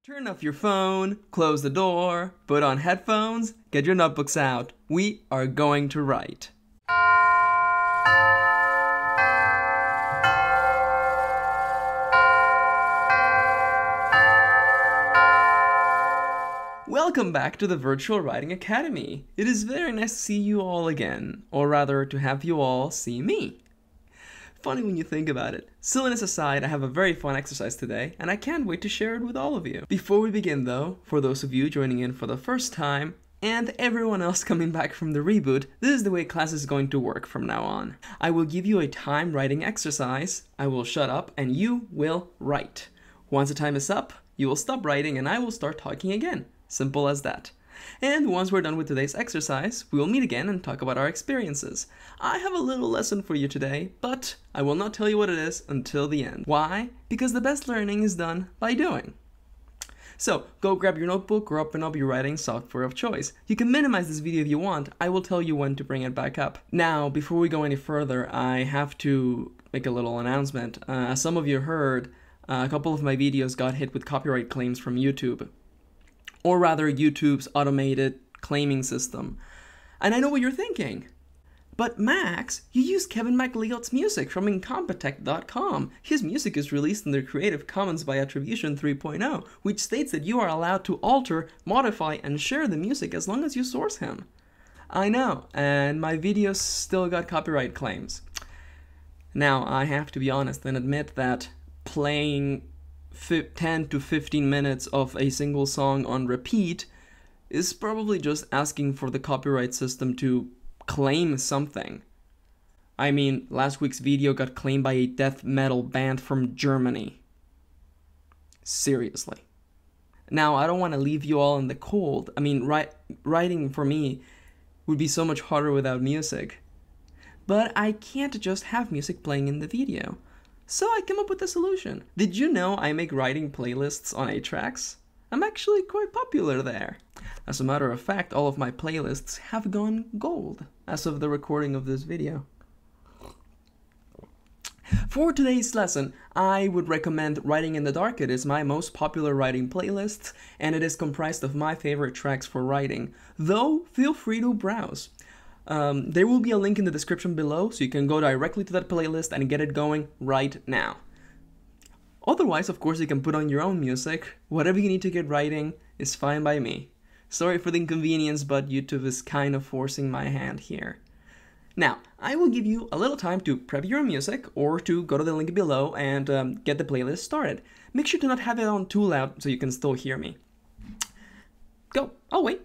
Turn off your phone, close the door, put on headphones, get your notebooks out. We are going to write. Welcome back to the Virtual Writing Academy. It is very nice to see you all again, or rather to have you all see me. Funny when you think about it. Silliness aside, I have a very fun exercise today, and I can't wait to share it with all of you. Before we begin though, for those of you joining in for the first time, and everyone else coming back from the reboot, this is the way class is going to work from now on. I will give you a time writing exercise, I will shut up, and you will write. Once the time is up, you will stop writing and I will start talking again. Simple as that. And once we're done with today's exercise, we will meet again and talk about our experiences. I have a little lesson for you today, but I will not tell you what it is until the end. Why? Because the best learning is done by doing. So, go grab your notebook or open up your writing software of choice. You can minimize this video if you want, I will tell you when to bring it back up. Now, before we go any further, I have to make a little announcement. As some of you heard, a couple of my videos got hit with copyright claims from YouTube. Or rather, YouTube's automated claiming system. And I know what you're thinking. But Max, you use Kevin MacLeod's music from Incompetech.com. His music is released under Creative Commons by Attribution 3.0, which states that you are allowed to alter, modify, and share the music as long as you source him. I know, and my videos still got copyright claims. Now, I have to be honest and admit that playing 10 to 15 minutes of a single song on repeat is probably just asking for the copyright system to claim something. I mean, last week's video got claimed by a death metal band from Germany. Seriously. Now, I don't want to leave you all in the cold. I mean, writing for me would be so much harder without music. But I can't just have music playing in the video. So I came up with a solution. Did you know I make writing playlists on 8-Tracks? I'm actually quite popular there. As a matter of fact, all of my playlists have gone gold as of the recording of this video. For today's lesson, I would recommend Writing in the Dark. It is my most popular writing playlist, and it is comprised of my favorite tracks for writing, though feel free to browse. There will be a link in the description below, so you can go directly to that playlist and get it going right now. Otherwise, of course, you can put on your own music. Whatever you need to get writing is fine by me. Sorry for the inconvenience, but YouTube is kind of forcing my hand here. Now, I will give you a little time to prep your music, or to go to the link below and get the playlist started. Make sure to not have it on too loud so you can still hear me. Go, I'll wait.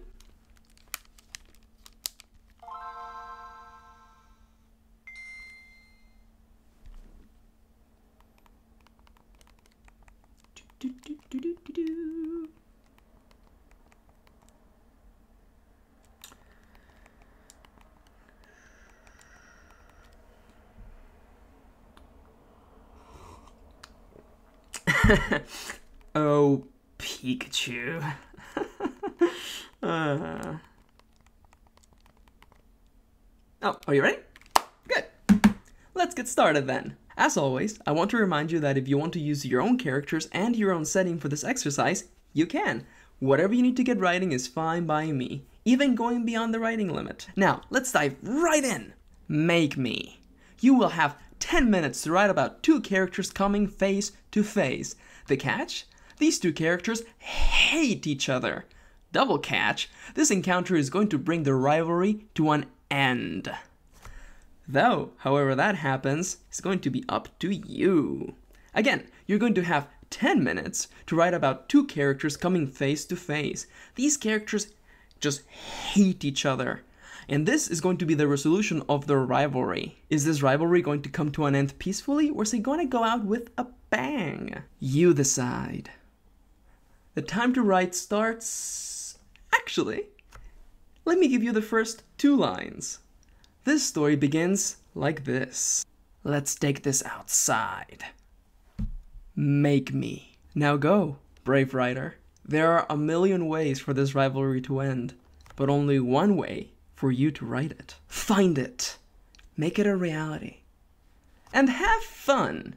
Oh, Pikachu. Oh, are you ready? Good. Let's get started then. As always, I want to remind you that if you want to use your own characters and your own setting for this exercise, you can. Whatever you need to get writing is fine by me, even going beyond the writing limit. Now, let's dive right in. Make me. You will have 10 minutes to write about 2 characters coming face to face. The catch? These 2 characters hate each other. Double catch? This encounter is going to bring the rivalry to an end. Though, however that happens, is going to be up to you. Again, you're going to have 10 minutes to write about 2 characters coming face to face. These characters just hate each other. And this is going to be the resolution of the rivalry. Is this rivalry going to come to an end peacefully, or is it going to go out with a bang? You decide. The time to write starts... Actually, let me give you the first 2 lines. This story begins like this. Let's take this outside. Make me. Now go, brave writer. There are a million ways for this rivalry to end, but only one way for you to write it. Find it. Make it a reality. And have fun.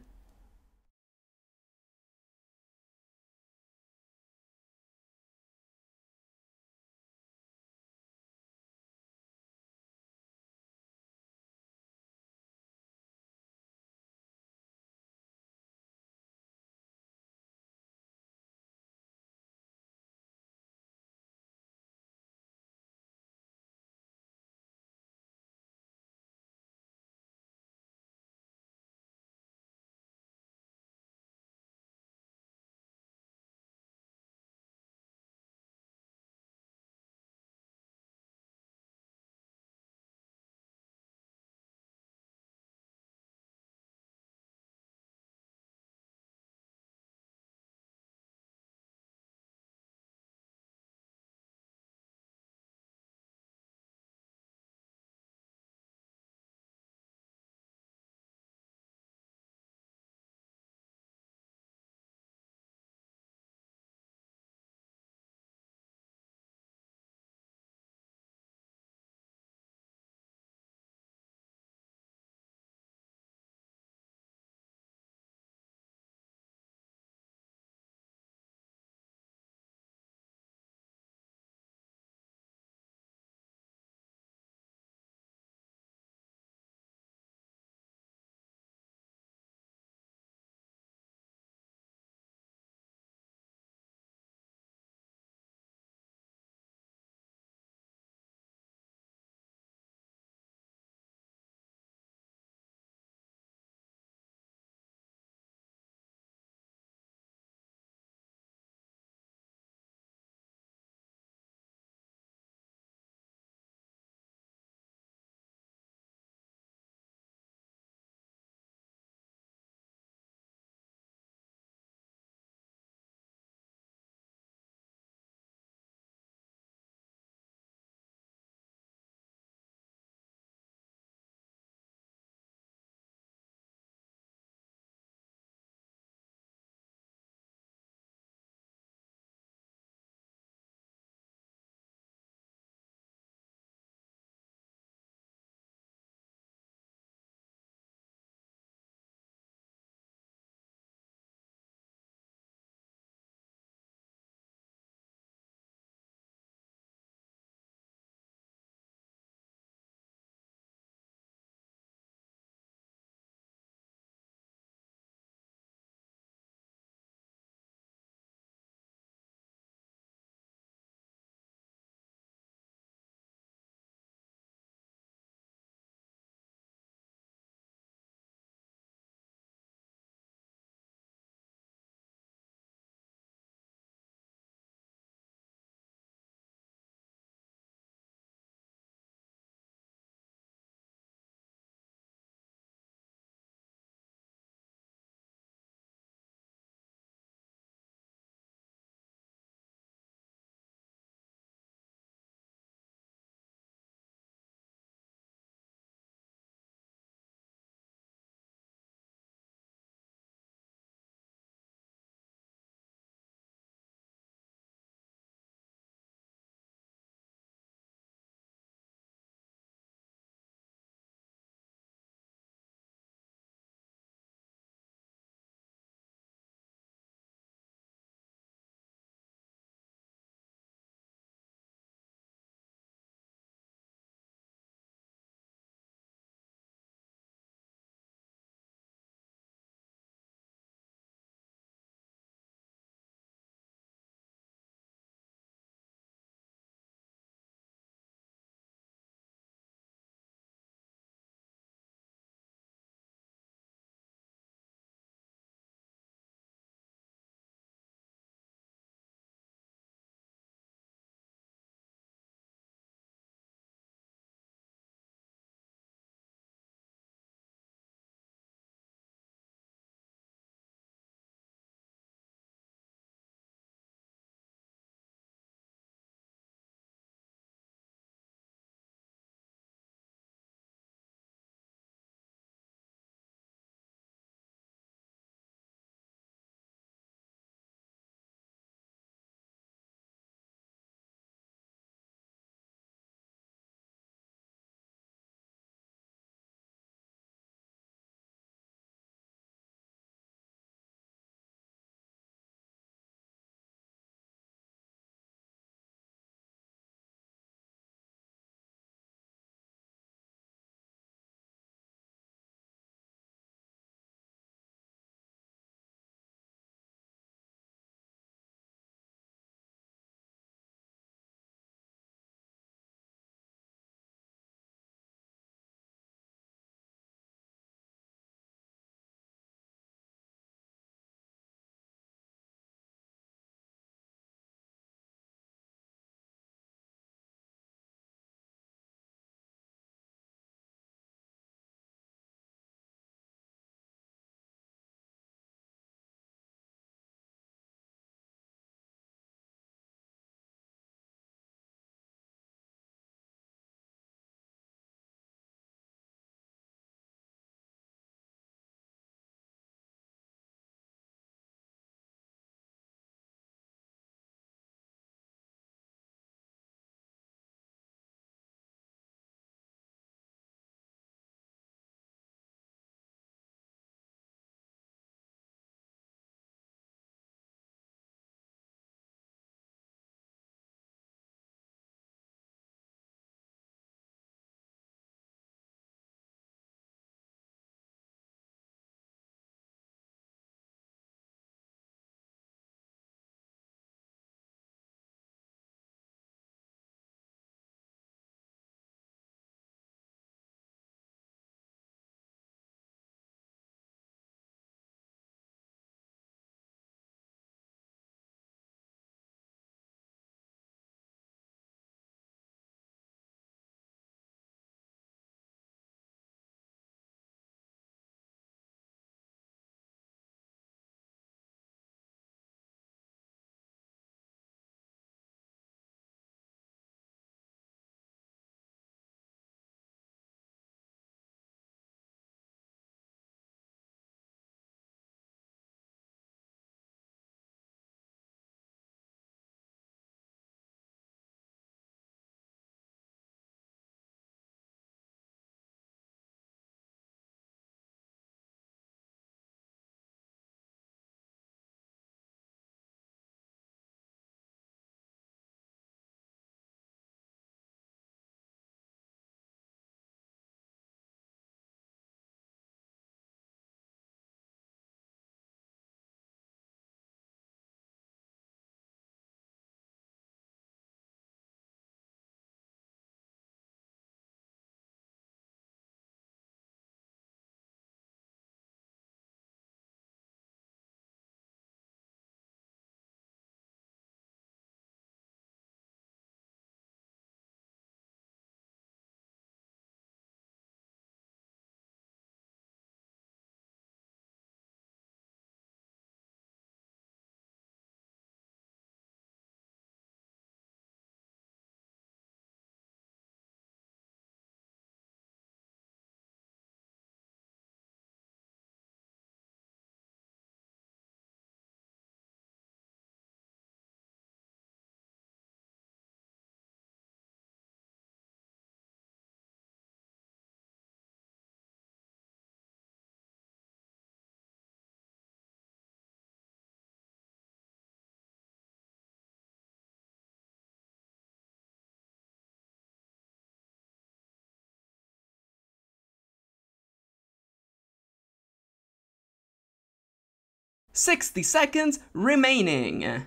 60 seconds remaining.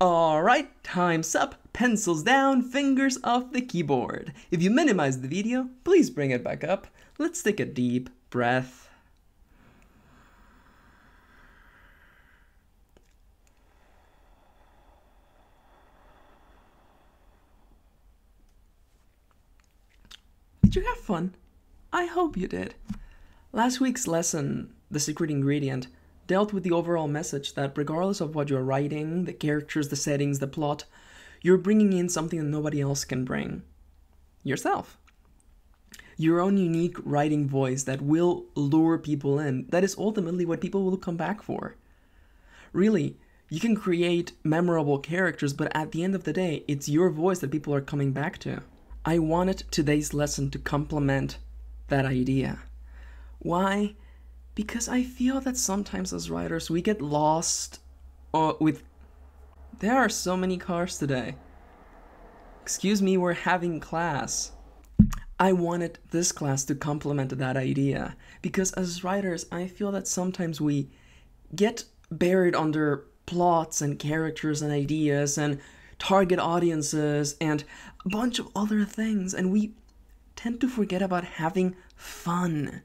Alright, time's up. Pencils down, fingers off the keyboard. If you minimize the video, please bring it back up. Let's take a deep breath. Did you have fun? I hope you did. Last week's lesson, The Secret Ingredient, dealt with the overall message that regardless of what you're writing, the characters, the settings, the plot, you're bringing in something that nobody else can bring. Yourself. Your own unique writing voice that will lure people in. That is ultimately what people will come back for. Really, you can create memorable characters, but at the end of the day, it's your voice that people are coming back to. I wanted today's lesson to complement that idea. Why? Because I feel that sometimes as writers we get lost with... There are so many cars today. Excuse me, we're having class. I wanted this class to complement that idea. Because as writers, I feel that sometimes we get buried under plots and characters and ideas and target audiences and a bunch of other things. And we tend to forget about having fun.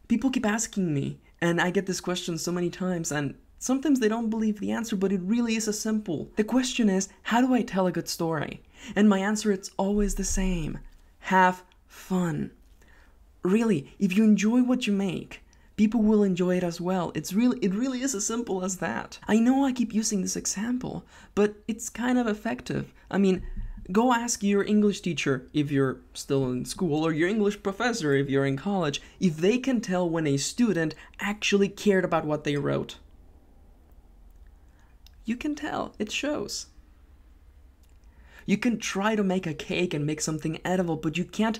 People keep asking me, and I get this question so many times, and sometimes they don't believe the answer, but it really is as simple. The question is, how do I tell a good story? And my answer, it's always the same. Have fun. Really, if you enjoy what you make, people will enjoy it as well. It really is as simple as that. I know I keep using this example, but it's kind of effective. I mean, go ask your English teacher if you're still in school, or your English professor if you're in college, if they can tell when a student actually cared about what they wrote. You can tell, it shows. You can try to make a cake and make something edible, but you can't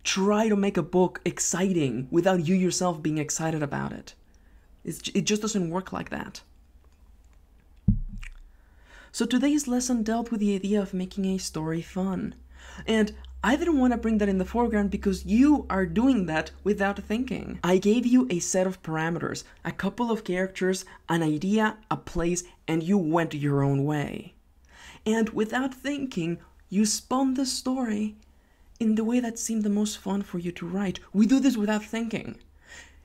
try to make a book exciting without you yourself being excited about it. It just doesn't work like that. So today's lesson dealt with the idea of making a story fun. And I didn't want to bring that in the foreground because you are doing that without thinking. I gave you a set of parameters, a couple of characters, an idea, a place, and you went your own way. And without thinking, you spun the story in the way that seemed the most fun for you to write. We do this without thinking.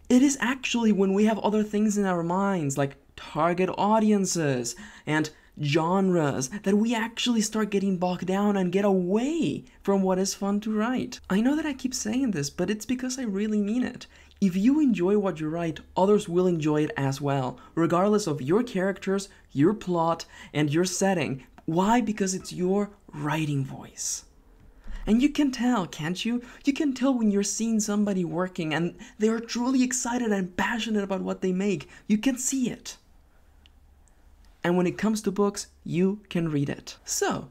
It is actually when we have other things in our minds, like target audiences and genres, that we actually start getting bogged down and get away from what is fun to write. I know that I keep saying this, but it's because I really mean it. If you enjoy what you write, others will enjoy it as well, regardless of your characters, your plot, and your setting. Why? Because it's your writing voice. And you can tell, can't you? You can tell when you're seeing somebody working and they are truly excited and passionate about what they make. You can see it. And when it comes to books, you can read it. So,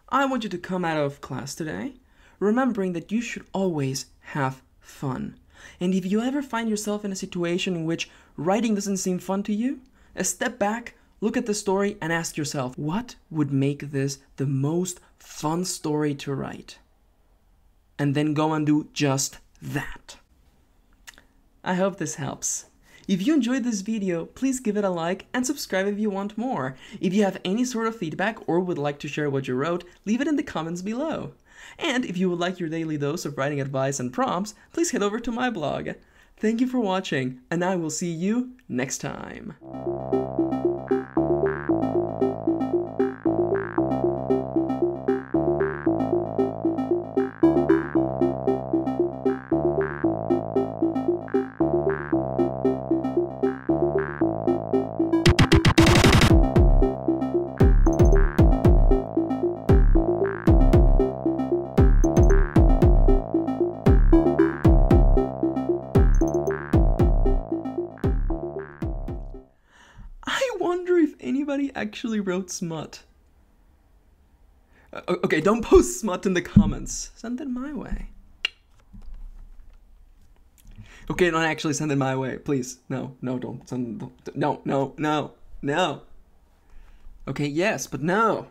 I want you to come out of class today remembering that you should always have fun. And if you ever find yourself in a situation in which writing doesn't seem fun to you, step back, look at the story, and ask yourself, what would make this the most fun story to write? And then go and do just that. I hope this helps. If you enjoyed this video, please give it a like and subscribe if you want more. If you have any sort of feedback or would like to share what you wrote, leave it in the comments below. And if you would like your daily dose of writing advice and prompts, please head over to my blog. Thank you for watching, and I will see you next time. anybody actually wrote smut. Okay, don't post smut in the comments. Send it my way. Okay, don't actually send it my way, please. No, don't send. No. Okay, yes, but no.